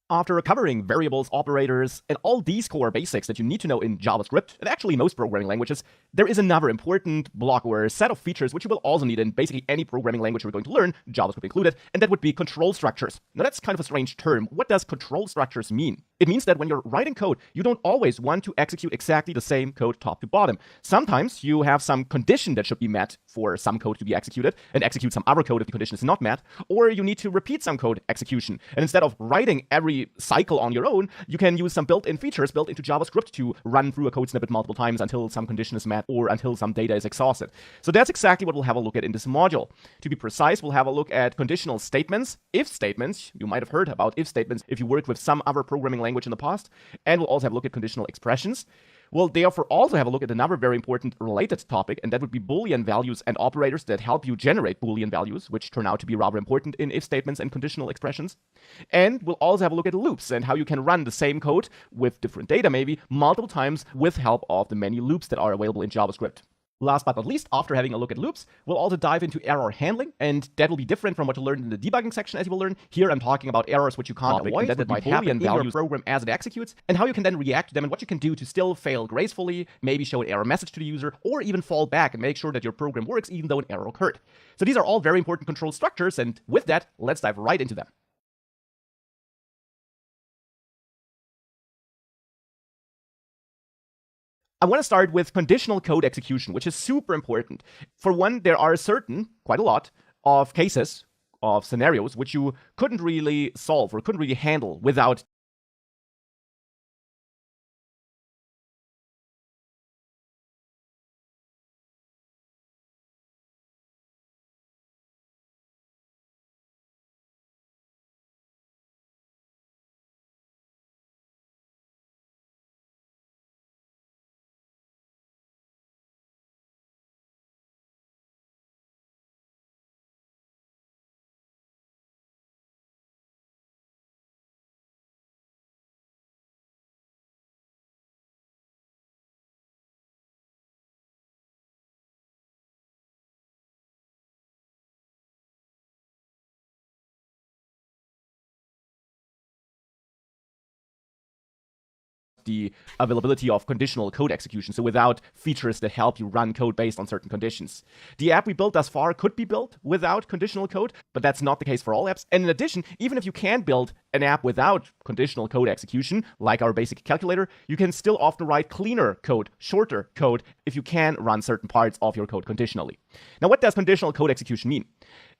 After covering variables, operators, and all these core basics that you need to know in JavaScript, and actually most programming languages, there is another important block or set of features which you will also need in basically any programming language we're going to learn, JavaScript included, and that would be control structures. Now that's kind of a strange term. What does control structures mean? It means that when you're writing code, you don't always want to execute exactly the same code top to bottom. Sometimes you have some condition that should be met for some code to be executed, and execute some other code if the condition is not met, or you need to repeat some code execution. And instead of writing every cycle on your own, you can use some built-in features built into JavaScript to run through a code snippet multiple times until some condition is met or until some data is exhausted. So that's exactly what we'll have a look at in this module. To be precise, we'll have a look at conditional statements, if statements. You might have heard about if statements if you worked with some other programming language in the past. And we'll also have a look at conditional expressions. We'll therefore also have a look at another very important related topic, and that would be Boolean values and operators that help you generate Boolean values, which turn out to be rather important in if statements and conditional expressions. And we'll also have a look at loops and how you can run the same code with different data maybe multiple times with help of the many loops that are available in JavaScript. Last but not least, after having a look at loops, we'll also dive into error handling, and that will be different from what you learned in the debugging section, as you will learn. Here I'm talking about errors which you can't avoid, that might happen in your program as it executes, and how you can then react to them, and what you can do to still fail gracefully, maybe show an error message to the user, or even fall back and make sure that your program works even though an error occurred. So these are all very important control structures, and with that, let's dive right into them. I want to start with conditional code execution, which is super important. For one, there are quite a lot, of cases, of scenarios, which you couldn't really solve or couldn't really handle without the availability of conditional code execution, so without features that help you run code based on certain conditions. The app we built thus far could be built without conditional code, but that's not the case for all apps. And in addition, even if you can build an app without conditional code execution, like our basic calculator, you can still often write cleaner code, shorter code, if you can run certain parts of your code conditionally. Now, what does conditional code execution mean?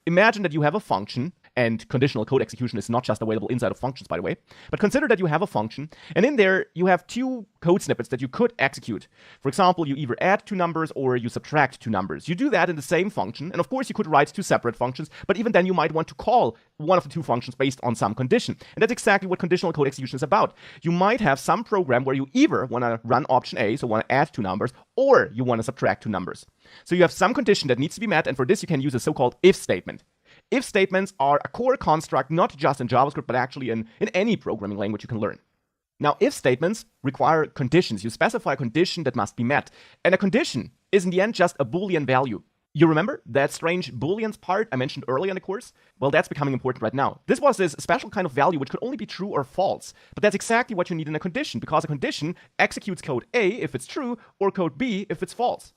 Imagine that you have a function, and conditional code execution is not just available inside of functions, by the way, but consider that you have a function, and in there you have two code snippets that you could execute. For example, you either add two numbers or you subtract two numbers. You do that in the same function, and of course you could write two separate functions, but even then you might want to call one of the two functions based on some condition. And that's exactly what conditional code execution is about. You might have some program where you either want to run option A, so want to add two numbers, or you want to subtract two numbers. So you have some condition that needs to be met, and for this you can use a so-called if statement. If statements are a core construct, not just in JavaScript, but actually in any programming language you can learn. Now, if statements require conditions. You specify a condition that must be met. And a condition is in the end just a Boolean value. You remember that strange Booleans part I mentioned earlier in the course? Well, that's becoming important right now. This was this special kind of value which could only be true or false. But that's exactly what you need in a condition, because a condition executes code A if it's true, or code B if it's false.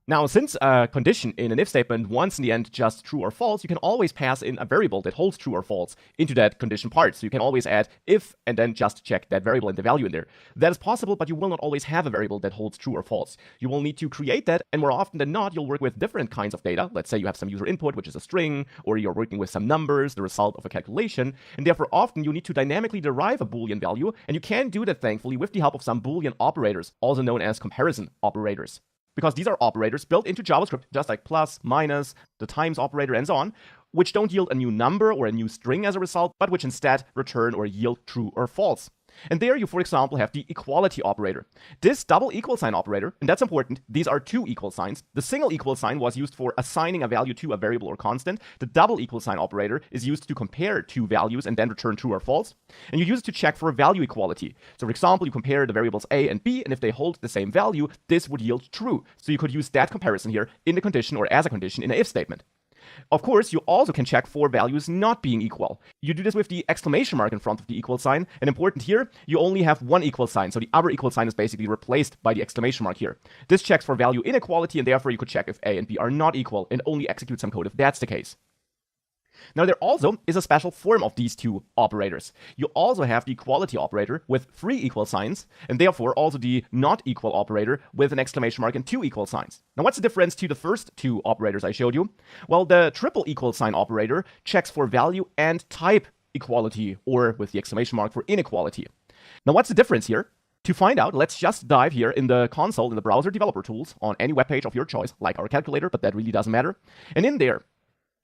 Now, since a condition in an if statement wants in the end just true or false, you can always pass in a variable that holds true or false into that condition part. So you can always add if and then just check that variable and the value in there. That is possible, but you will not always have a variable that holds true or false. You will need to create that, and more often than not, you'll work with different kinds of data. Let's say you have some user input, which is a string, or you're working with some numbers, the result of a calculation, and therefore often you need to dynamically derive a Boolean value, and you can do that, thankfully, with the help of some Boolean operators, also known as comparison operators. Because these are operators built into JavaScript, just like plus, minus, the times operator, and so on, which don't yield a new number or a new string as a result, but which instead return or yield true or false. And there you, for example, have the equality operator. This double equal sign operator, and that's important, these are two equal signs. The single equal sign was used for assigning a value to a variable or constant. The double equal sign operator is used to compare two values and then return true or false. And you use it to check for value equality. So for example, you compare the variables a and b, and if they hold the same value, this would yield true. So you could use that comparison here in the condition or as a condition in an if statement. Of course, you also can check for values not being equal. You do this with the exclamation mark in front of the equal sign. And important here, you only have one equal sign. So the other equal sign is basically replaced by the exclamation mark here. This checks for value inequality, and therefore you could check if a and b are not equal and only execute some code if that's the case. Now, there also is a special form of these two operators. You also have the equality operator with 3 equal signs, and therefore also the not equal operator with an exclamation mark and 2 equal signs. Now, what's the difference to the first two operators I showed you? Well, the triple equal sign operator checks for value and type equality, or with the exclamation mark for inequality. Now, what's the difference here? To find out, let's just dive here in the console in the browser developer tools on any web page of your choice, like our calculator, but that really doesn't matter. And in there,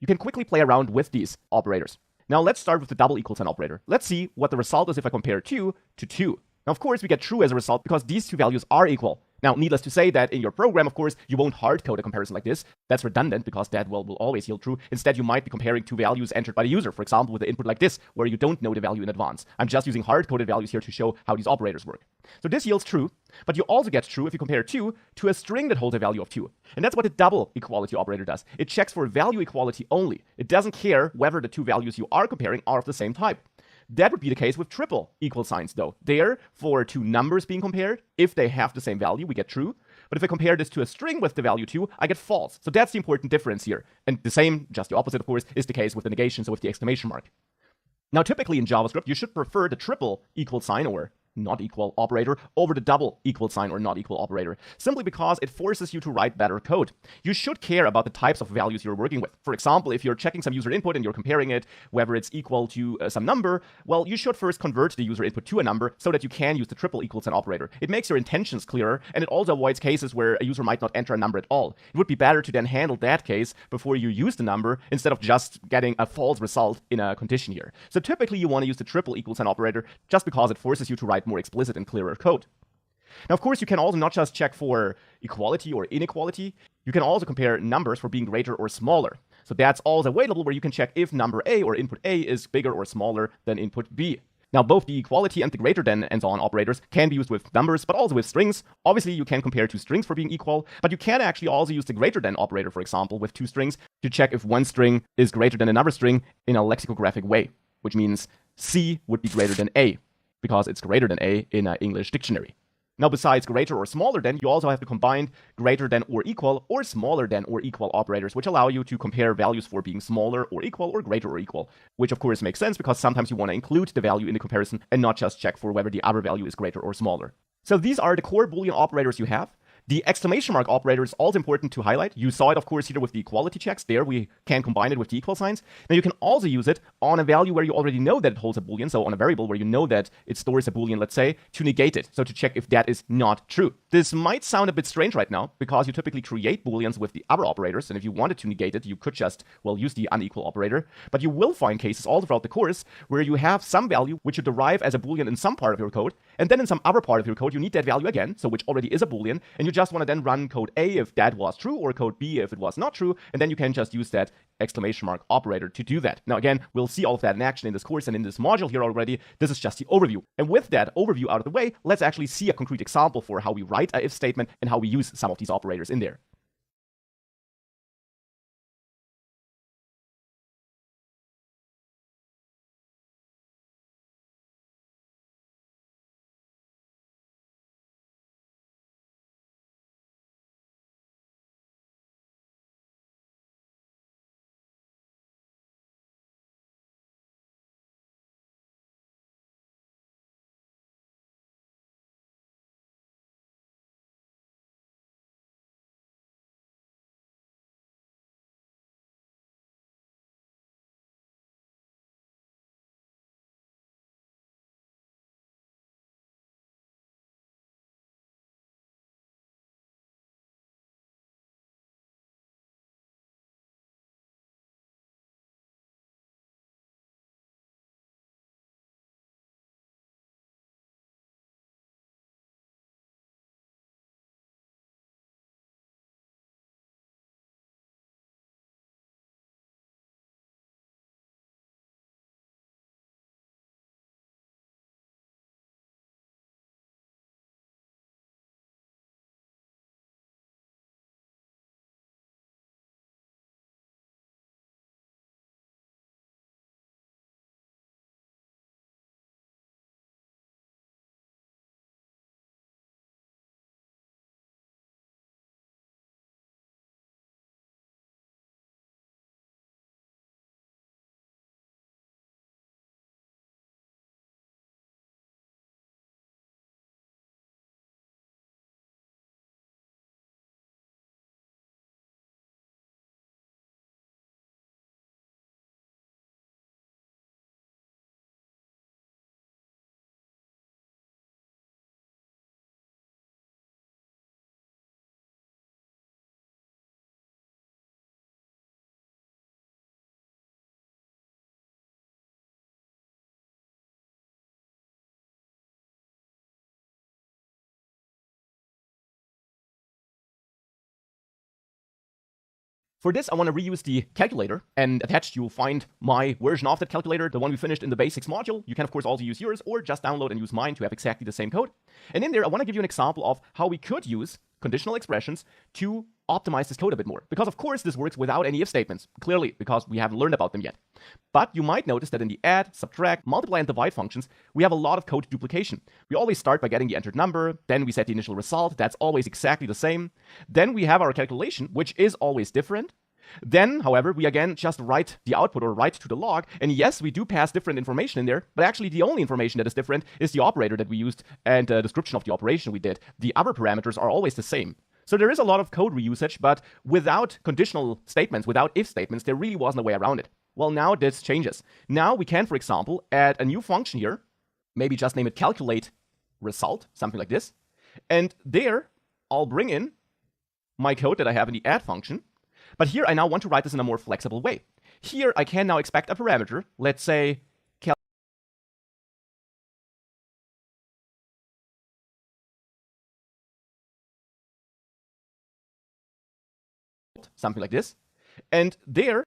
you can quickly play around with these operators. Now let's start with the double equal sign operator. Let's see what the result is if I compare 2 to 2. Now of course we get true as a result because these two values are equal. Now, needless to say that in your program, of course, you won't hard code a comparison like this. That's redundant because that will always yield true. Instead, you might be comparing two values entered by the user, for example, with an input like this, where you don't know the value in advance. I'm just using hard-coded values here to show how these operators work. So this yields true, but you also get true if you compare 2 to a string that holds a value of 2. And that's what the double equality operator does. It checks for value equality only. It doesn't care whether the two values you are comparing are of the same type. That would be the case with triple equal signs, though. There, for two numbers being compared, if they have the same value, we get true. But if I compare this to a string with the value 2, I get false. So that's the important difference here. And the same, just the opposite, of course, is the case with the negation, so with the exclamation mark. Now, typically in JavaScript, you should prefer the triple equal sign or not equal operator over the double equal sign or not equal operator, simply because it forces you to write better code. You should care about the types of values you're working with. For example, if you're checking some user input and you're comparing it, whether it's equal to some number, well, you should first convert the user input to a number so that you can use the triple equal sign operator. It makes your intentions clearer, and it also avoids cases where a user might not enter a number at all. It would be better to then handle that case before you use the number instead of just getting a false result in a condition here. So typically you want to use the triple equal sign operator just because it forces you to write more explicit and clearer code. Now, of course, you can also not just check for equality or inequality, you can also compare numbers for being greater or smaller. So that's also available where you can check if number A or input A is bigger or smaller than input B. Now, both the equality and the greater than and so on operators can be used with numbers, but also with strings. Obviously, you can compare two strings for being equal, but you can actually also use the greater than operator, for example, with two strings to check if one string is greater than another string in a lexicographic way, which means C would be greater than A, because it's greater than A in an English dictionary. Now, besides greater or smaller than, you also have to combine greater than or smaller than or equal operators, which allow you to compare values for being smaller or equal or greater or equal, which of course makes sense because sometimes you want to include the value in the comparison and not just check for whether the other value is greater or smaller. So these are the core Boolean operators you have. The exclamation mark operator is also important to highlight. You saw it, of course, here with the equality checks. There we can combine it with the equal signs. Now you can also use it on a value where you already know that it holds a Boolean, so on a variable where you know that it stores a Boolean, let's say, to negate it, so to check if that is not true. This might sound a bit strange right now, because you typically create Booleans with the other operators, and if you wanted to negate it, you could just, well, use the unequal operator. But you will find cases all throughout the course where you have some value which you derive as a Boolean in some part of your code, and then in some other part of your code you need that value again, so which already is a Boolean, and you just want to then run code A if that was true, or code B if it was not true, and then you can just use that exclamation mark operator to do that. Now again, we'll see all of that in action in this course and in this module here already. This is just the overview. And with that overview out of the way, let's actually see a concrete example for how we write a if statement and how we use some of these operators in there. For this, I want to reuse the calculator, and attached you'll find my version of that calculator, the one we finished in the basics module. You can of course also use yours, or just download and use mine to have exactly the same code. And in there, I want to give you an example of how we could use conditional expressions to optimize this code a bit more. Because of course this works without any if statements, clearly, because we haven't learned about them yet. But you might notice that in the add, subtract, multiply, and divide functions, we have a lot of code duplication. We always start by getting the entered number, then we set the initial result, that's always exactly the same. Then we have our calculation, which is always different. Then, however, we again just write the output or write to the log, and yes, we do pass different information in there, but actually the only information that is different is the operator that we used and the description of the operation we did. The other parameters are always the same. So there is a lot of code reusage, but without conditional statements, without if statements, there really wasn't a way around it. Well, now this changes. Now we can, for example, add a new function here, maybe just name it calculate result, something like this, and there I'll bring in my code that I have in the add function. But here I now want to write this in a more flexible way. Here I can now expect a parameter, let's say something like this, and there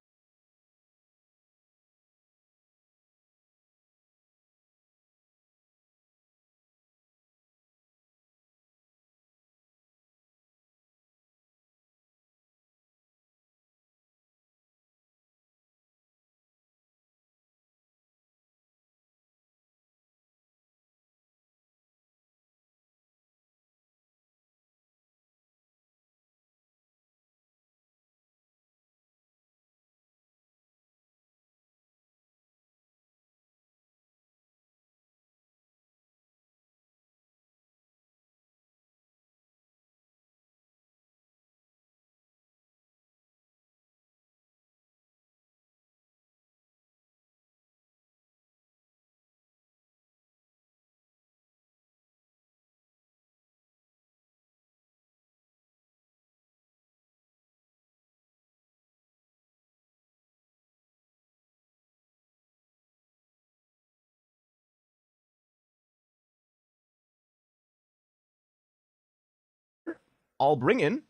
I'll bring in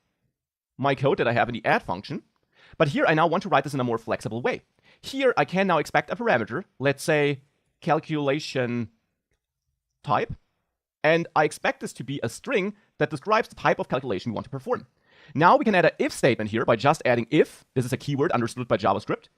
my code that I have in the add function. But here I now want to write this in a more flexible way. Here I can now expect a parameter, let's say calculation type, and I expect this to be a string that describes the type of calculation we want to perform. Now we can add an if statement here by just adding if. This is a keyword understood by JavaScript.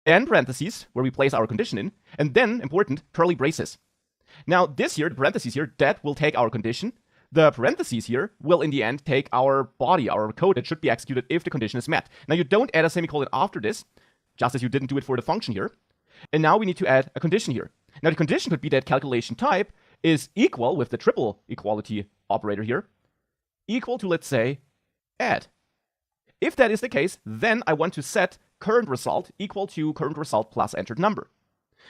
Then parentheses, where we place our condition in, and then, important, curly braces. Now this here, the parentheses here, that will take our condition. The parentheses here will in the end take our body, our code that should be executed if the condition is met. Now you don't add a semicolon after this, just as you didn't do it for the function here. And now we need to add a condition here. Now the condition could be that calculation type is equal, with the triple equality operator here, equal to, let's say, add. If that is the case, then I want to set current result equal to current result plus entered number.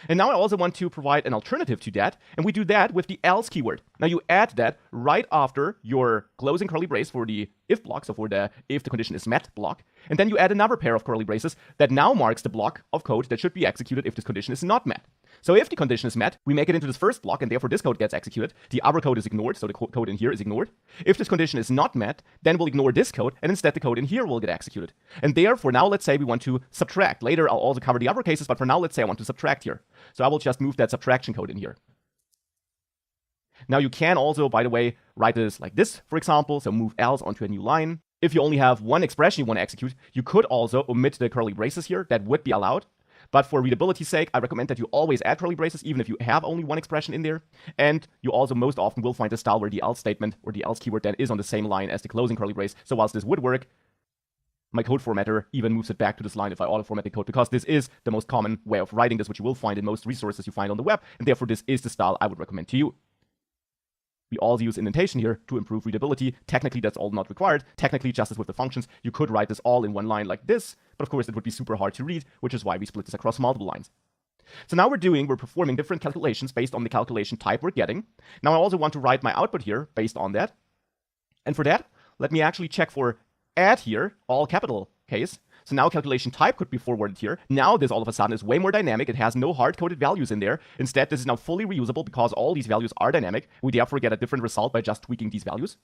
And now I also want to provide an alternative to that, and we do that with the else keyword. Now you add that right after your closing curly brace for the if block, so for the if the condition is met block, and then you add another pair of curly braces that now marks the block of code that should be executed if this condition is not met. So if the condition is met, we make it into this first block, and therefore this code gets executed. The other code is ignored, so the code in here is ignored. If this condition is not met, then we'll ignore this code, and instead the code in here will get executed. And therefore now let's say we want to subtract. Later I'll also cover the other cases, but for now let's say I want to subtract here. So I will just move that subtraction code in here. Now you can also, by the way, write this like this, for example, so move else onto a new line. If you only have one expression you want to execute, you could also omit the curly braces here. That would be allowed. But for readability's sake, I recommend that you always add curly braces, even if you have only one expression in there. And you also most often will find a style where the else statement or the else keyword then is on the same line as the closing curly brace. So whilst this would work, my code formatter even moves it back to this line if I auto-format the code, because this is the most common way of writing this, which you will find in most resources you find on the web, and therefore this is the style I would recommend to you. We also use indentation here to improve readability. Technically, that's all not required. Technically, just as with the functions, you could write this all in one line like this, but of course it would be super hard to read, which is why we split this across multiple lines. So now we're performing different calculations based on the calculation type we're getting. Now I also want to write my output here based on that. And for that, let me actually check for add here, all capital case. So now calculation type could be forwarded here. Now this all of a sudden is way more dynamic. It has no hard-coded values in there. Instead, this is now fully reusable because all these values are dynamic. We therefore get a different result by just tweaking these values.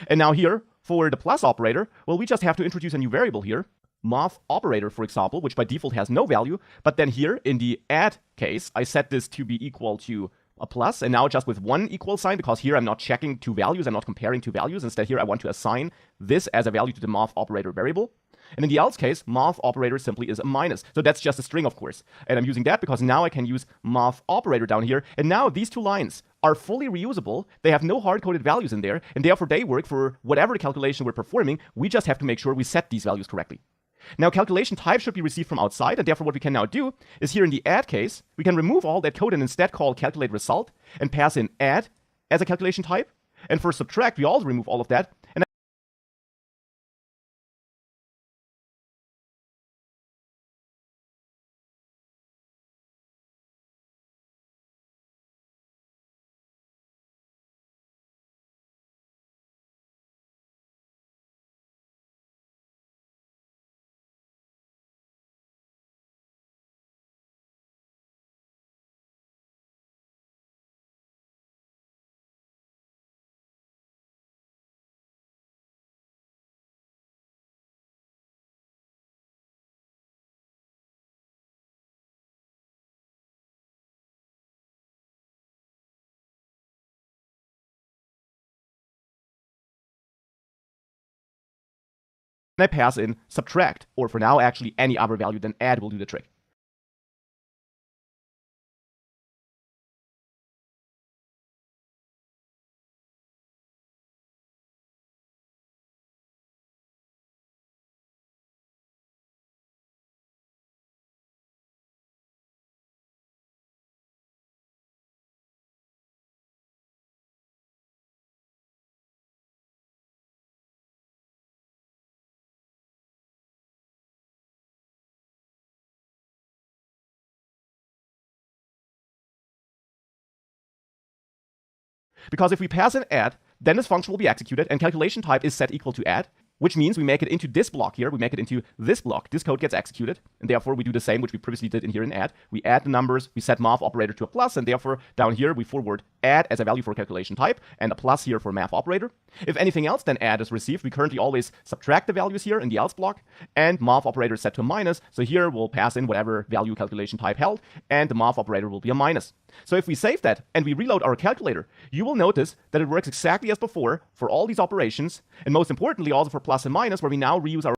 And now here, for the plus operator, well, we just have to introduce a new variable here, math operator, for example, which by default has no value. But then here in the add case, I set this to be equal to a plus, and now just with one equal sign, because here I'm not checking two values, I'm not comparing two values. Instead here I want to assign this as a value to the math operator variable. And in the else case, math operator simply is a minus. So that's just a string, of course. And I'm using that because now I can use math operator down here. And now these two lines are fully reusable. They have no hard-coded values in there, and therefore they work for whatever calculation we're performing. We just have to make sure we set these values correctly. Now, calculation type should be received from outside, and therefore what we can now do is here in the add case, we can remove all that code and instead call calculate result and pass in add as a calculation type. And for subtract, we also remove all of that. And I pass in subtract, or for now, actually any other value than add will do the trick. Because if we pass in add, then this function will be executed, and calculation type is set equal to add, which means we make it into this block here. We make it into this block. This code gets executed, and therefore we do the same which we previously did in here in add. We add the numbers, we set math operator to a plus, and therefore down here we forward add as a value for calculation type, and a plus here for math operator. If anything else than add is received, we currently always subtract the values here in the else block, and math operator is set to a minus, so here we'll pass in whatever value calculation type held, and the math operator will be a minus. So if we save that and we reload our calculator, you will notice that it works exactly as before for all these operations, and most importantly also for plus and minus, where we now reuse our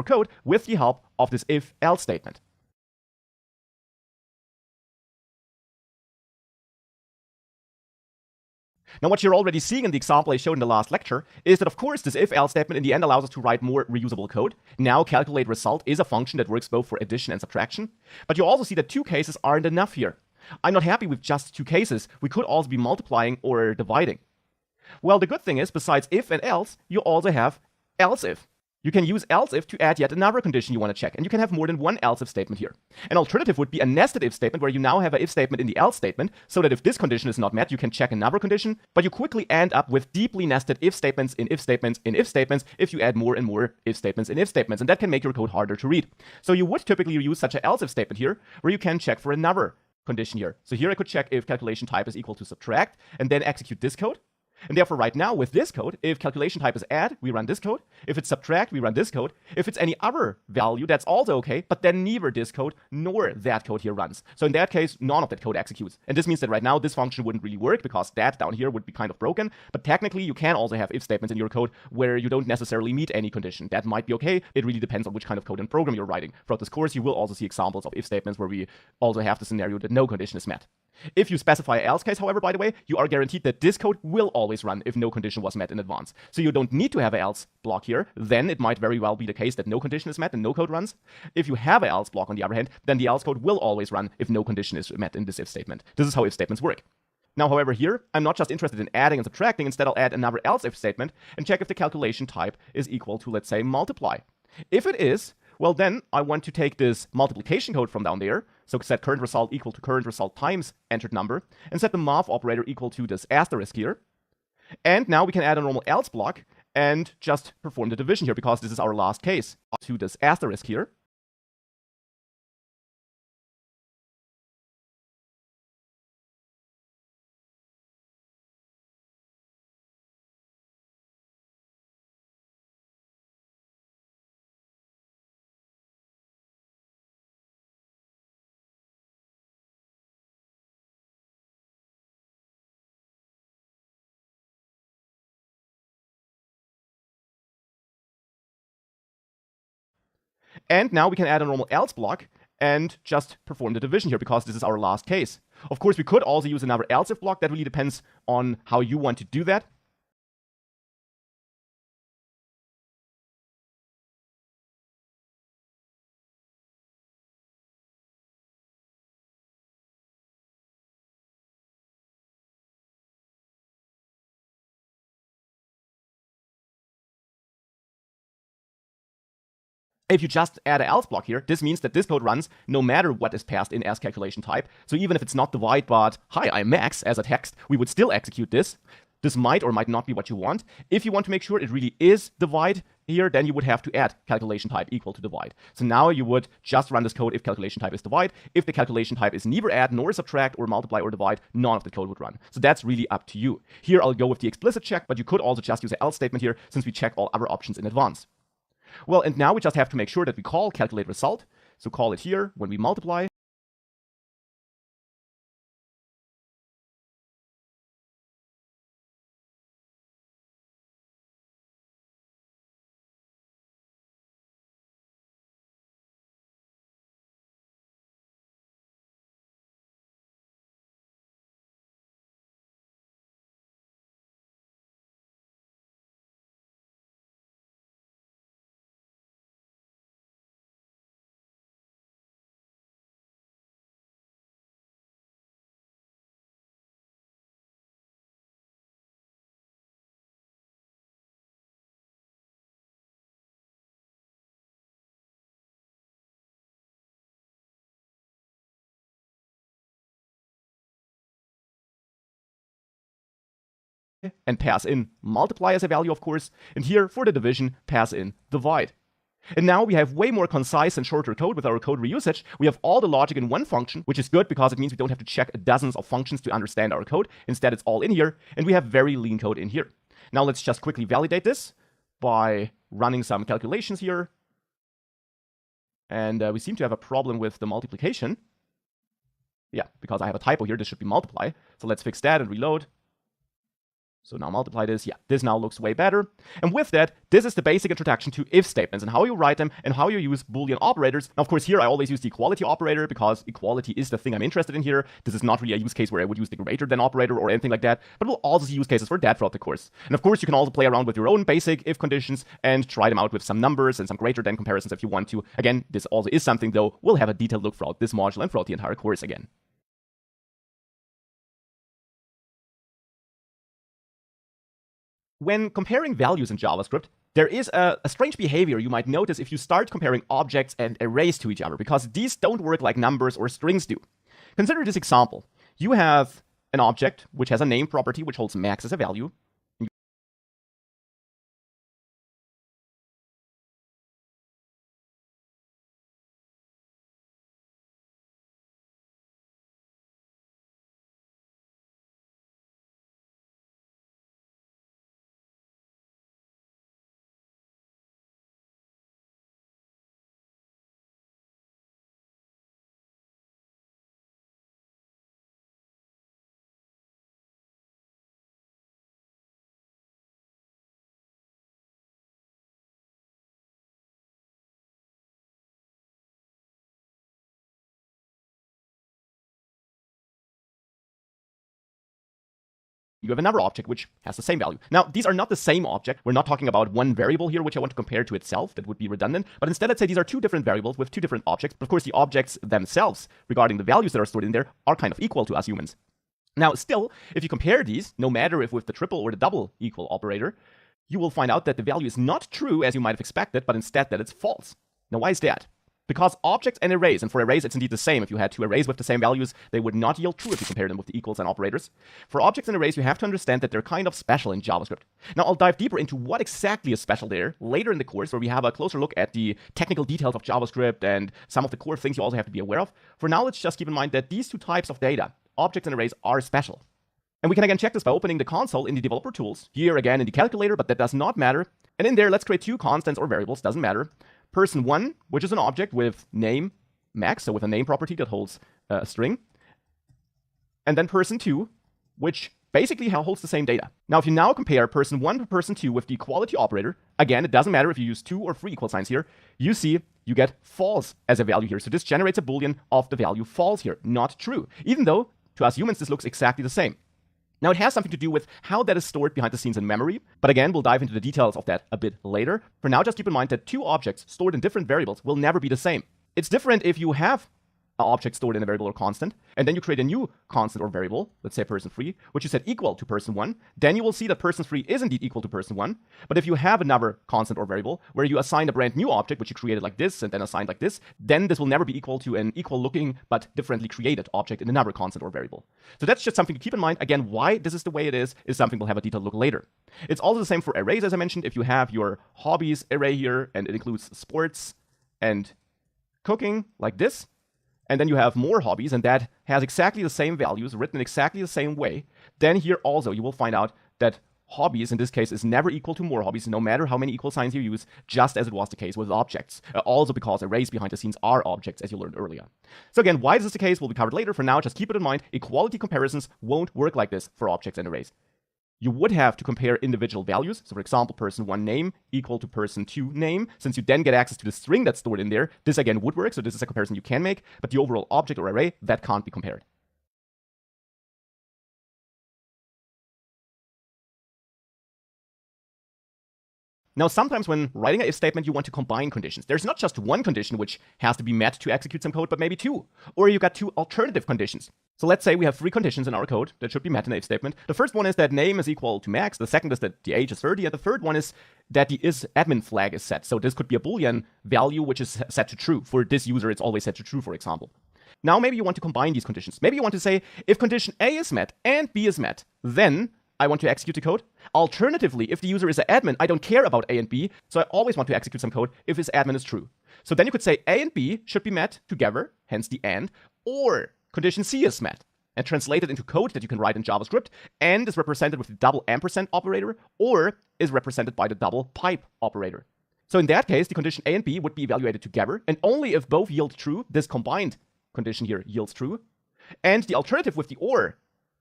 code with the help of this if-else statement. Now, what you're already seeing in the example I showed in the last lecture is that, of course, this if-else statement in the end allows us to write more reusable code. Now, calculate result is a function that works both for addition and subtraction. But you also see that two cases aren't enough here. I'm not happy with just two cases. We could also be multiplying or dividing. Well, the good thing is, besides if and else, you also have else if. You can use else if to add yet another condition you want to check, and you can have more than one else if statement here. An alternative would be a nested if statement, where you now have an if statement in the else statement, so that if this condition is not met, you can check another condition, but you quickly end up with deeply nested if statements in if statements in if statements if you add more and more if statements in if statements, and that can make your code harder to read. So you would typically use such an else if statement here, where you can check for another condition here. So here I could check if calculation type is equal to subtract, and then execute this code. And therefore, right now, with this code, if calculation type is add, we run this code. If it's subtract, we run this code. If it's any other value, that's also okay, but then neither this code nor that code here runs. So in that case, none of that code executes. And this means that right now, this function wouldn't really work because that down here would be kind of broken. But technically, you can also have if statements in your code where you don't necessarily meet any condition. That might be okay. It really depends on which kind of code and program you're writing. Throughout this course, you will also see examples of if statements where we also have the scenario that no condition is met. If you specify an else case, however, by the way, you are guaranteed that this code will always run if no condition was met in advance. So you don't need to have an else block here. Then it might very well be the case that no condition is met and no code runs. If you have an else block, on the other hand, then the else code will always run if no condition is met in this if statement. This is how if statements work. Now, however, here, I'm not just interested in adding and subtracting. Instead, I'll add another else if statement and check if the calculation type is equal to, let's say, multiply. If it is, well, then I want to take this multiplication code from down there, so set current result equal to current result times entered number, and set the math operator equal to this asterisk here. And now we can add a normal else block and just perform the division here, because this is our last case, to this asterisk here. And now we can add a normal else block and just perform the division here, because this is our last case. Of course, we could also use another else if block. That really depends on how you want to do that. If you just add an else block here, this means that this code runs no matter what is passed in as calculation type. So even if it's not divide, but hi, I'm Max as a text, we would still execute this. This might or might not be what you want. If you want to make sure it really is divide here, then you would have to add calculation type equal to divide. So now you would just run this code if calculation type is divide. If the calculation type is neither add nor subtract or multiply or divide, none of the code would run. So that's really up to you. Here I'll go with the explicit check, but you could also just use an else statement here, since we check all other options in advance. Well, and now we just have to make sure that we call calculate result. So call it here when we multiply. And pass in multiply as a value, of course. And here, for the division, pass in divide. And now we have way more concise and shorter code with our code reusage. We have all the logic in one function, which is good because it means we don't have to check dozens of functions to understand our code. Instead, it's all in here, and we have very lean code in here. Now let's just quickly validate this by running some calculations here. And we seem to have a problem with the multiplication. Yeah, because I have a typo here. This should be multiply. So let's fix that and reload. So now multiply this. Yeah, this now looks way better. And with that, this is the basic introduction to if statements and how you write them and how you use Boolean operators. Now, of course, here I always use the equality operator because equality is the thing I'm interested in here. This is not really a use case where I would use the greater than operator or anything like that, but we'll also see use cases for that throughout the course. And of course, you can also play around with your own basic if conditions and try them out with some numbers and some greater than comparisons if you want to. Again, this also is something, though, we'll have a detailed look throughout this module and throughout the entire course again. When comparing values in JavaScript, there is a strange behavior you might notice if you start comparing objects and arrays to each other, because these don't work like numbers or strings do. Consider this example. You have an object which has a name property which holds max as a value. You have another object which has the same value. Now, these are not the same object. We're not talking about one variable here which I want to compare to itself. That would be redundant. But instead, let's say these are two different variables with two different objects. But of course, the objects themselves, regarding the values that are stored in there, are kind of equal to us humans. Now, still, if you compare these, no matter if with the triple or the double equal operator, you will find out that the value is not true as you might have expected, but instead that it's false. Now, why is that? Because objects and arrays, and for arrays it's indeed the same. If you had two arrays with the same values, they would not yield true if you compare them with the equals and operators. For objects and arrays, you have to understand that they're kind of special in JavaScript. Now, I'll dive deeper into what exactly is special there later in the course, where we have a closer look at the technical details of JavaScript and some of the core things you also have to be aware of. For now, let's just keep in mind that these two types of data, objects and arrays, are special. And we can again check this by opening the console in the developer tools, here again in the calculator, but that does not matter. And in there, let's create two constants or variables, doesn't matter. Person1, which is an object with name max, so with a name property that holds a string. And then person2, which basically holds the same data. Now, if you now compare person1 to person2 with the equality operator, again, it doesn't matter if you use 2 or 3 equal signs here, you see you get false as a value here. So this generates a boolean of the value false here, not true. Even though, to us humans, this looks exactly the same. Now, it has something to do with how that is stored behind the scenes in memory, but again, we'll dive into the details of that a bit later. For now, just keep in mind that two objects stored in different variables will never be the same. It's different if you have an object stored in a variable or constant, and then you create a new constant or variable, let's say person3, which you set equal to person1, then you will see that person3 is indeed equal to person1. But if you have another constant or variable where you assign a brand new object, which you created like this and then assigned like this, then this will never be equal to an equal looking but differently created object in another constant or variable. So that's just something to keep in mind. Again, why this is the way it is something we'll have a detailed look later. It's also the same for arrays, as I mentioned. If you have your hobbies array here, and it includes sports and cooking like this, and then you have more hobbies, and that has exactly the same values, written in exactly the same way, then here also you will find out that hobbies, in this case, is never equal to more hobbies, no matter how many equal signs you use, just as it was the case with objects. Also because arrays behind the scenes are objects, as you learned earlier. So again, why is this the case will be covered later. For now, just keep it in mind, equality comparisons won't work like this for objects and arrays. You would have to compare individual values. So for example, person1 name equal to person2 name. Since you then get access to the string that's stored in there, this again would work. So this is a comparison you can make, but the overall object or array, that can't be compared. Now, sometimes when writing an if statement, you want to combine conditions. There's not just one condition which has to be met to execute some code, but maybe two. Or you got two alternative conditions. So let's say we have 3 conditions in our code that should be met in an if statement. The first one is that name is equal to max. The second is that the age is 30. And the third one is that the isAdmin flag is set. So this could be a Boolean value which is set to true. For this user, it's always set to true, for example. Now, maybe you want to combine these conditions. Maybe you want to say, if condition A is met and B is met, then I want to execute the code. Alternatively, if the user is an admin, I don't care about A and B, so I always want to execute some code if his admin is true. So then you could say A and B should be met together, hence the AND, or condition C is met, and translate it into code that you can write in JavaScript, and is represented with the double ampersand operator, or is represented by the double pipe operator. So in that case, the condition A and B would be evaluated together, and only if both yield true, this combined condition here yields true, and the alternative with the OR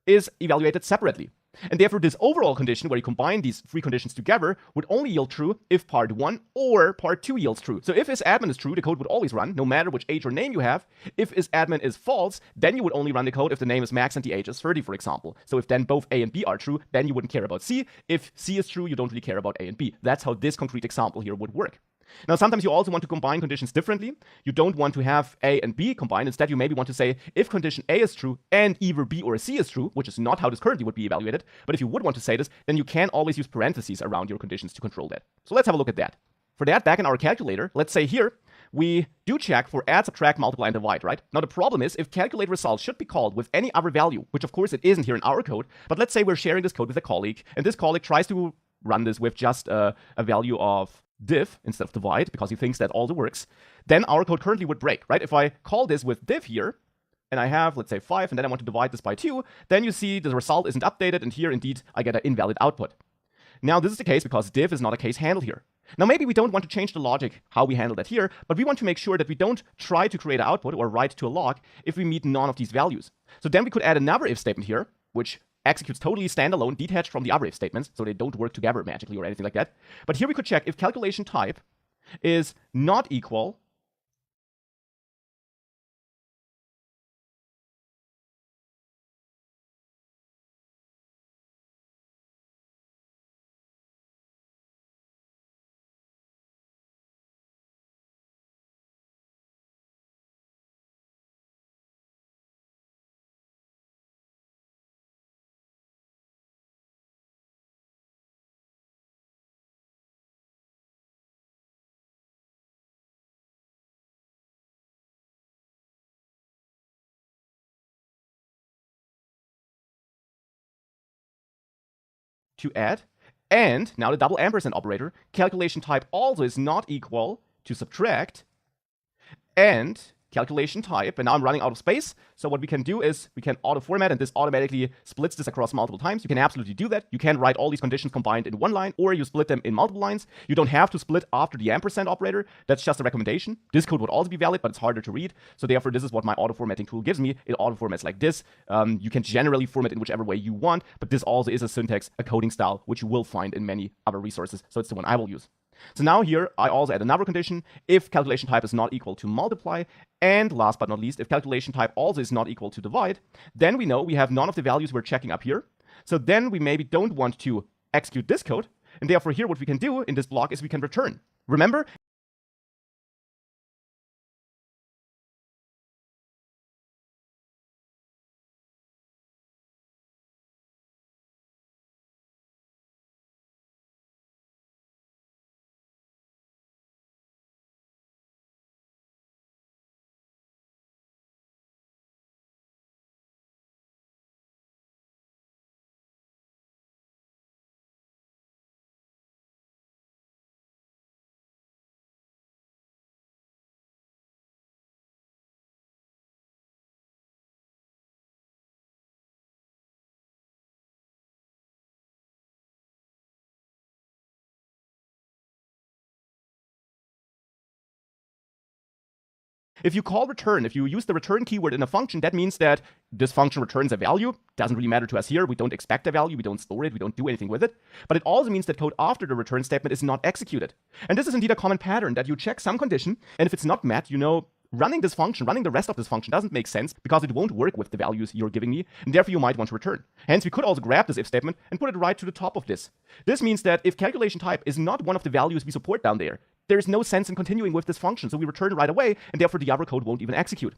is evaluated separately. And therefore, this overall condition, where you combine these 3 conditions together, would only yield true if part 1 or part 2 yields true. So if isAdmin is true, the code would always run, no matter which age or name you have. If isAdmin is false, then you would only run the code if the name is max and the age is 30, for example. So if then both A and B are true, then you wouldn't care about C. If C is true, you don't really care about A and B. That's how this concrete example here would work. Now, sometimes you also want to combine conditions differently. You don't want to have A and B combined. Instead, you maybe want to say, if condition A is true and either B or C is true, which is not how this currently would be evaluated, but if you would want to say this, then you can always use parentheses around your conditions to control that. So let's have a look at that. For that, back in our calculator, let's say here, we do check for add, subtract, multiply, and divide, right? Now, the problem is, if calculate results should be called with any other value, which of course it isn't here in our code, but let's say we're sharing this code with a colleague, and this colleague tries to run this with just a value of div instead of divide, because he thinks that also works, then our code currently would break, right? If I call this with div here, and I have, let's say, 5, and then I want to divide this by 2, then you see the result isn't updated, and here, indeed, I get an invalid output. Now, this is the case because div is not a case handled here. Now, maybe we don't want to change the logic, how we handle that here, but we want to make sure that we don't try to create an output or write to a log if we meet none of these values. So then we could add another if statement here, which executes totally standalone, detached from the other if statements, so they don't work together magically or anything like that. But here we could check if calculation type is not equal to add, and now the double ampersand operator, calculation type also is not equal to subtract, and calculation type, and now I'm running out of space, so what we can do is we can auto format, and this automatically splits this across multiple times. You can absolutely do that. You can write all these conditions combined in one line, or you split them in multiple lines. You don't have to split after the ampersand operator. That's just a recommendation. This code would also be valid, but it's harder to read, so therefore this is what my auto formatting tool gives me. It auto formats like this. You can generally format in whichever way you want, but this also is a syntax, a coding style, which you will find in many other resources, so it's the one I will use. So now here, I also add another condition, if calculation type is not equal to multiply, and last but not least, if calculation type also is not equal to divide, then we know we have none of the values we're checking up here. So then we maybe don't want to execute this code, and therefore here what we can do in this block is we can return. Remember, if you call return, if you use the return keyword in a function, that means that this function returns a value. Doesn't really matter to us here. We don't expect a value. We don't store it. We don't do anything with it. But it also means that code after the return statement is not executed. And this is indeed a common pattern, that you check some condition, and if it's not met, you know, running this function, running the rest of this function doesn't make sense because it won't work with the values you're giving me, and therefore you might want to return. Hence, we could also grab this if statement and put it right to the top of this. This means that if calculation type is not one of the values we support down there, there's no sense in continuing with this function, so we return right away, and therefore the other code won't even execute.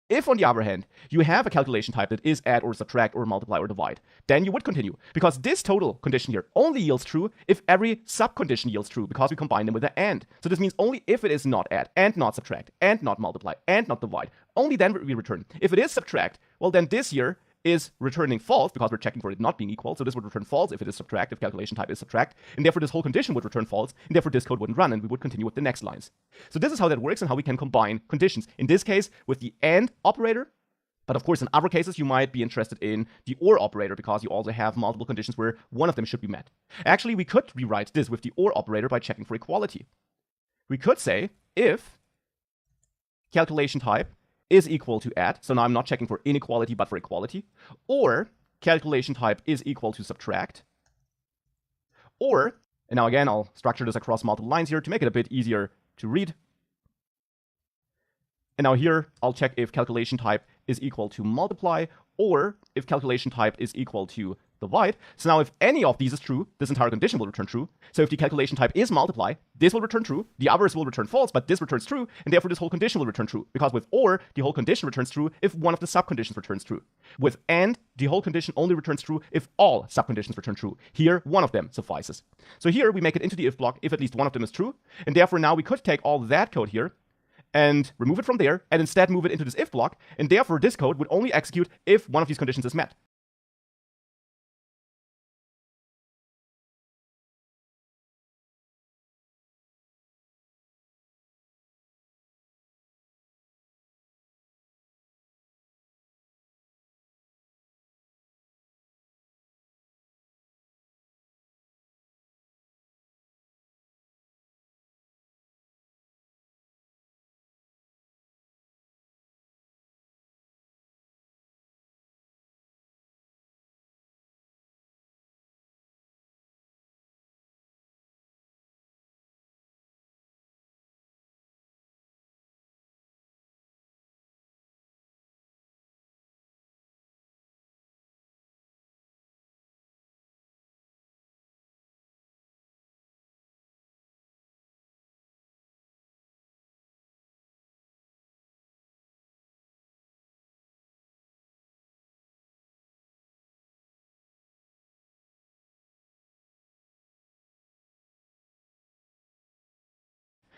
If, on the other hand, you have a calculation type that is add or subtract or multiply or divide, then you would continue, because this total condition here only yields true if every subcondition yields true, because we combine them with an and. So this means only if it is not add, and not subtract, and not multiply, and not divide, only then we return. If it is subtract, well then this here is returning false, because we're checking for it not being equal, so this would return false if it is subtract, if calculation type is subtract, and therefore this whole condition would return false, and therefore this code wouldn't run, and we would continue with the next lines. So this is how that works and how we can combine conditions. In this case, with the AND operator, but of course in other cases you might be interested in the OR operator, because you also have multiple conditions where one of them should be met. Actually, we could rewrite this with the OR operator by checking for equality. We could say if calculation type is equal to add, so now I'm not checking for inequality but for equality, or calculation type is equal to subtract, or, and now again I'll structure this across multiple lines here to make it a bit easier to read. And now here I'll check if calculation type is equal to multiply, or if calculation type is equal to divide. So now if any of these is true, this entire condition will return true. So if the calculation type is multiply, this will return true, the others will return false, but this returns true, and therefore this whole condition will return true, because with OR, the whole condition returns true if one of the subconditions returns true. With AND, the whole condition only returns true if all subconditions return true. Here, one of them suffices. So here we make it into the if block if at least one of them is true, and therefore now we could take all that code here and remove it from there, and instead move it into this if block, and therefore this code would only execute if one of these conditions is met.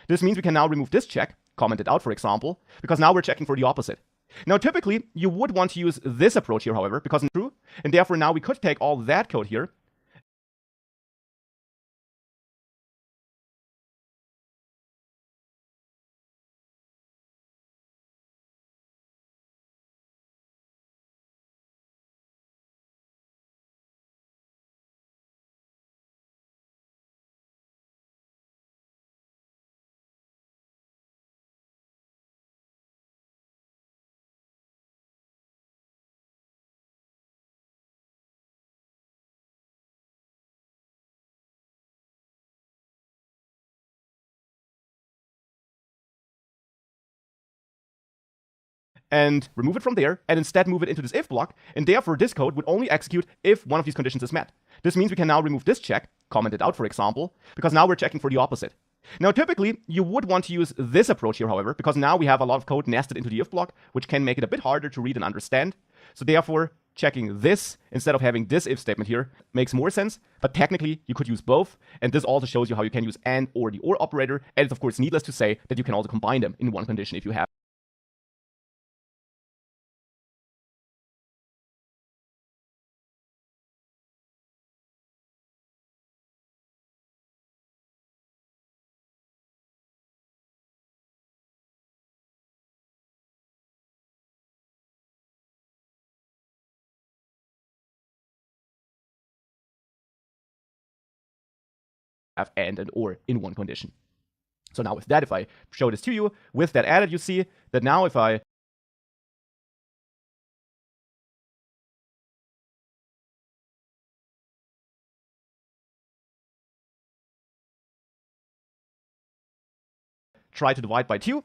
This means we can now remove this check, comment it out for example, because now we're checking for the opposite. Now typically you would want to use this approach here, however, because it's true, and therefore now we could take all that code here and remove it from there, and instead move it into this if block, and therefore this code would only execute if one of these conditions is met. This means we can now remove this check, comment it out for example, because now we're checking for the opposite. Now typically you would want to use this approach here, however, because now we have a lot of code nested into the if block, which can make it a bit harder to read and understand. So therefore, checking this instead of having this if statement here makes more sense, but technically you could use both, and this also shows you how you can use and or the or operator, and it's of course needless to say that you can also combine them in one condition if you have. And or in one condition. So now with that, if I show this to you, with that added, you see that now if I try to divide by 2,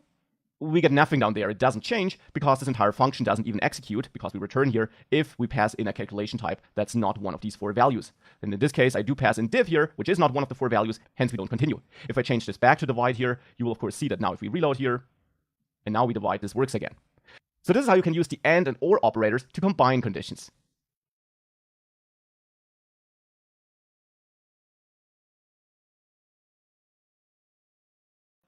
we get nothing down there. It doesn't change because this entire function doesn't even execute, because we return here if we pass in a calculation type that's not one of these 4 values. And in this case, I do pass in div here, which is not one of the 4 values, hence we don't continue. If I change this back to divide here, you will of course see that now if we reload here, and now we divide, this works again. So this is how you can use the and or operators to combine conditions.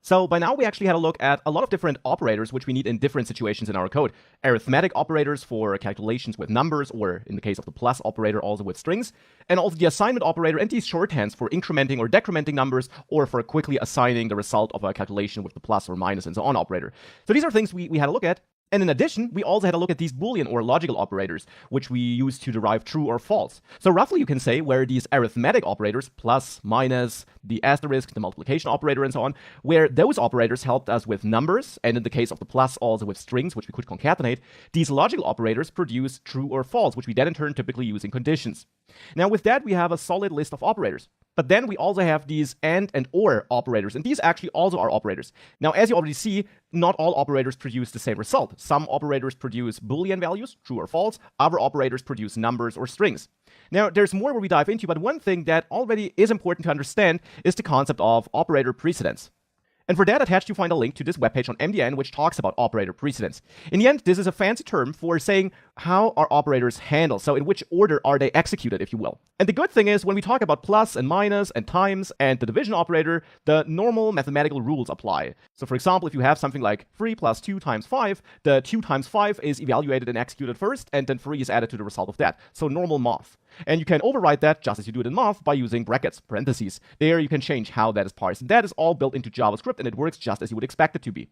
So by now we actually had a look at a lot of different operators which we need in different situations in our code. Arithmetic operators for calculations with numbers, or in the case of the plus operator also with strings, and also the assignment operator and these shorthands for incrementing or decrementing numbers, or for quickly assigning the result of a calculation with the plus or minus and so on operator. So these are things we had a look at. And in addition, we also had a look at these Boolean or logical operators, which we use to derive true or false. So roughly you can say where these arithmetic operators, plus, minus, the asterisk, the multiplication operator and so on, where those operators helped us with numbers, and in the case of the plus also with strings, which we could concatenate, these logical operators produce true or false, which we then in turn typically use in conditions. Now with that, we have a solid list of operators. But then we also have these and or operators, and these actually also are operators. Now, as you already see, not all operators produce the same result. Some operators produce Boolean values, true or false. Other operators produce numbers or strings. Now, there's more where we dive into, but one thing that already is important to understand is the concept of operator precedence. And for that, attached you find a link to this webpage on MDN, which talks about operator precedence. In the end, this is a fancy term for saying how are operators handled, so in which order are they executed, if you will. And the good thing is, when we talk about plus and minus and times and the division operator, the normal mathematical rules apply. So for example, if you have something like 3 plus 2 times 5, the 2 times 5 is evaluated and executed first, and then 3 is added to the result of that. So normal math. And you can override that just as you do it in math by using brackets, parentheses. There you can change how that is parsed. And that is all built into JavaScript, and it works just as you would expect it to be.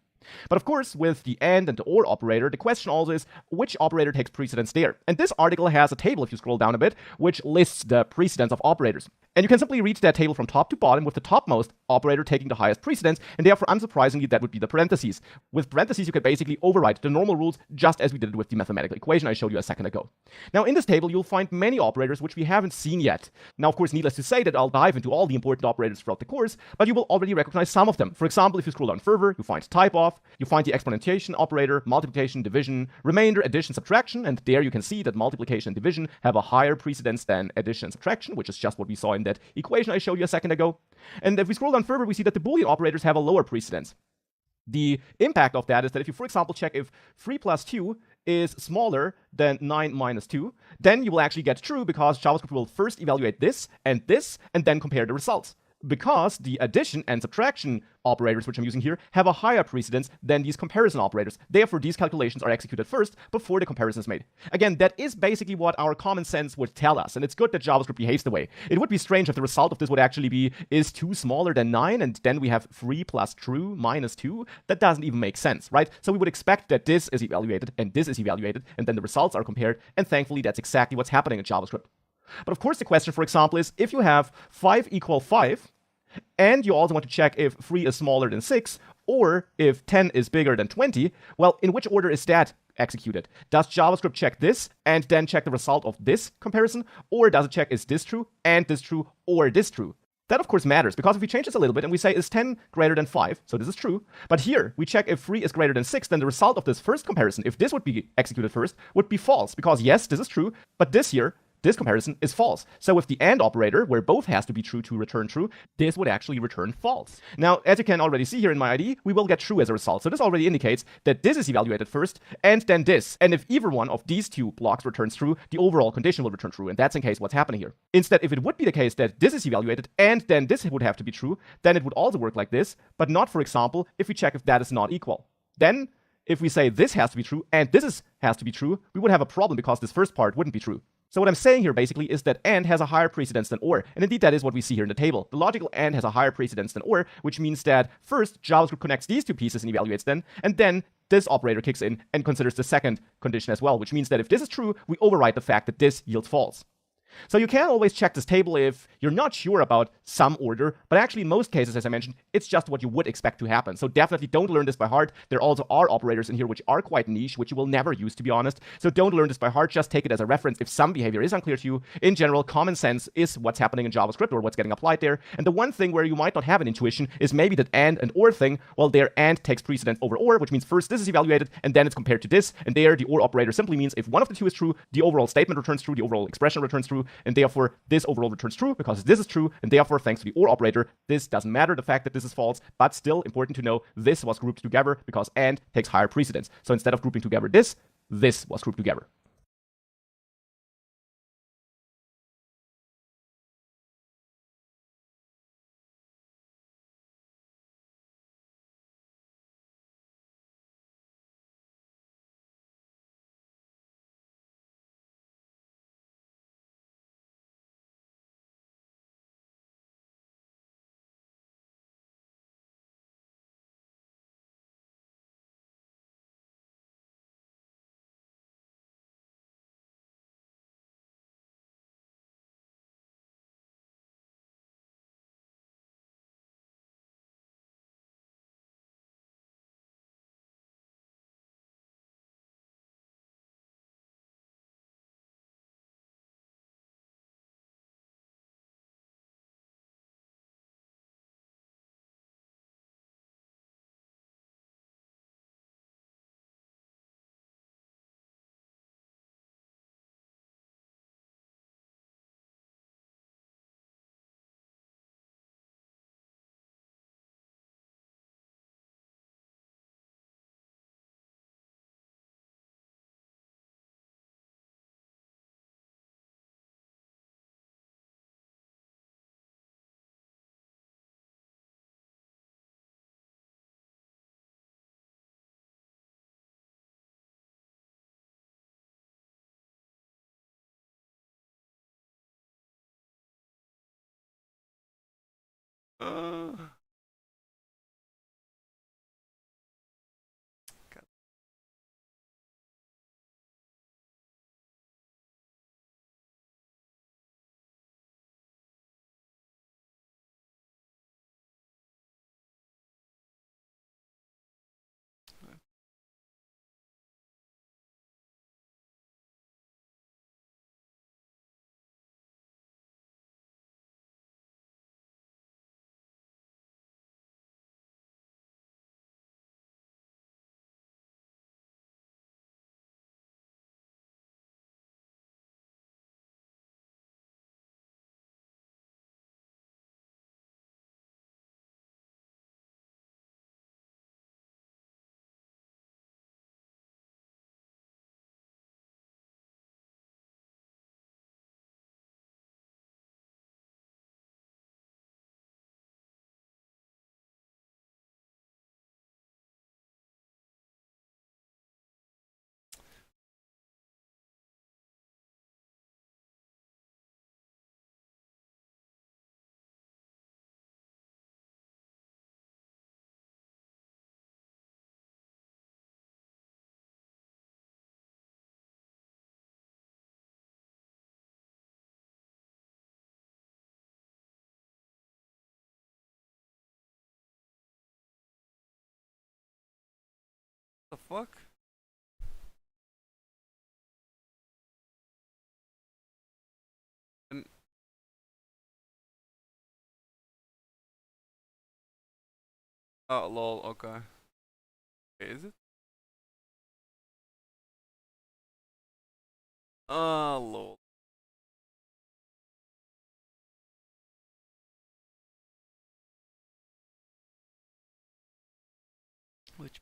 But of course, with the and the or operator, the question also is which operator takes precedence there. And this article has a table, if you scroll down a bit, which lists the precedence of operators. And you can simply read that table from top to bottom, with the topmost operator taking the highest precedence, and therefore, unsurprisingly, that would be the parentheses. With parentheses, you can basically override the normal rules, just as we did it with the mathematical equation I showed you a second ago. Now, in this table, you'll find many operators which we haven't seen yet. Now, of course, needless to say that I'll dive into all the important operators throughout the course, but you will already recognize some of them. For example, if you scroll down further, you find type of, you find the exponentiation operator, multiplication, division, remainder, addition, subtraction, and there you can see that multiplication and division have a higher precedence than addition and subtraction, which is just what we saw in that equation I showed you a second ago. And if we scroll down further, we see that the Boolean operators have a lower precedence. The impact of that is that if you, for example, check if 3 plus 2 is smaller than 9 minus 2, then you will actually get true, because JavaScript will first evaluate this, and then compare the results. because the addition and subtraction operators, which I'm using here, have a higher precedence than these comparison operators. Therefore, these calculations are executed first before the comparison is made. Again, that is basically what our common sense would tell us, and it's good that JavaScript behaves the way. It would be strange if the result of this would actually be, is 2 smaller than 9, and then we have 3 plus true minus 2? That doesn't even make sense, right? So we would expect that this is evaluated, and this is evaluated, and then the results are compared, and thankfully that's exactly what's happening in JavaScript. But of course the question, for example, is if you have 5 equal 5, and you also want to check if 3 is smaller than 6, or if 10 is bigger than 20, well, in which order is that executed? Does JavaScript check this and then check the result of this comparison? Or does it check is this true, and this true, or this true? That of course matters, because if we change this a little bit and we say is 10 greater than 5, so this is true, but here we check if 3 is greater than 6, then the result of this first comparison, if this would be executed first, would be false, because yes, this is true, but this here, this comparison is false. So with the AND operator, where both has to be true to return true, this would actually return false. Now, as you can already see here in my ID, we will get true as a result. So this already indicates that this is evaluated first, and then this. And if either one of these two blocks returns true, the overall condition will return true, and that's in case what's happening here. Instead, if it would be the case that this is evaluated, and then this would have to be true, then it would also work like this, but not, for example, if we check if that is not equal. Then, if we say this has to be true, and this has to be true, we would have a problem because this first part wouldn't be true. So what I'm saying here basically is that AND has a higher precedence than OR, and indeed that is what we see here in the table. The logical AND has a higher precedence than OR, which means that first JavaScript connects these two pieces and evaluates them, and then this operator kicks in and considers the second condition as well, which means that if this is true, we override the fact that this yields false. So you can always check this table if you're not sure about some order, but actually in most cases, as I mentioned, it's just what you would expect to happen. So definitely don't learn this by heart. There also are operators in here which are quite niche, which you will never use, to be honest. So don't learn this by heart, just take it as a reference if some behavior is unclear to you. In general, common sense is what's happening in JavaScript or what's getting applied there. And the one thing where you might not have an intuition is maybe that and OR thing. Well, there and takes precedence over OR, which means first this is evaluated and then it's compared to this. And there the OR operator simply means if one of the two is true, the overall statement returns true, the overall expression returns true, and therefore this overall returns true because this is true, and therefore, thanks to the OR operator, this doesn't matter the fact that this is false, but still important to know this was grouped together because AND takes higher precedence. So instead of grouping together this was grouped together. fuck? And oh lol, okay. Is it? Oh lol. Which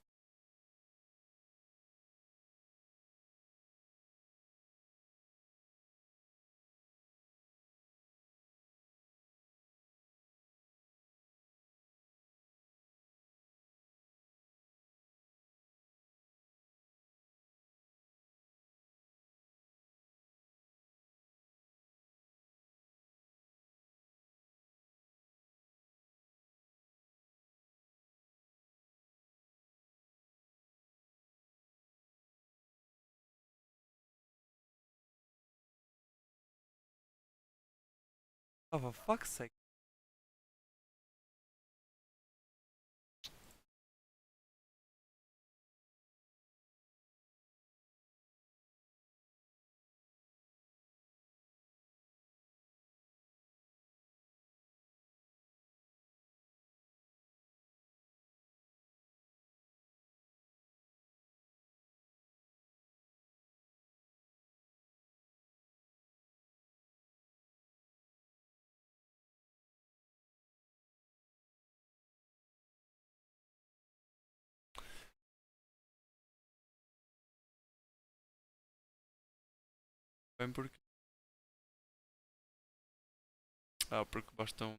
oh for fuck's sake. Bem porque. Ah, porque bastam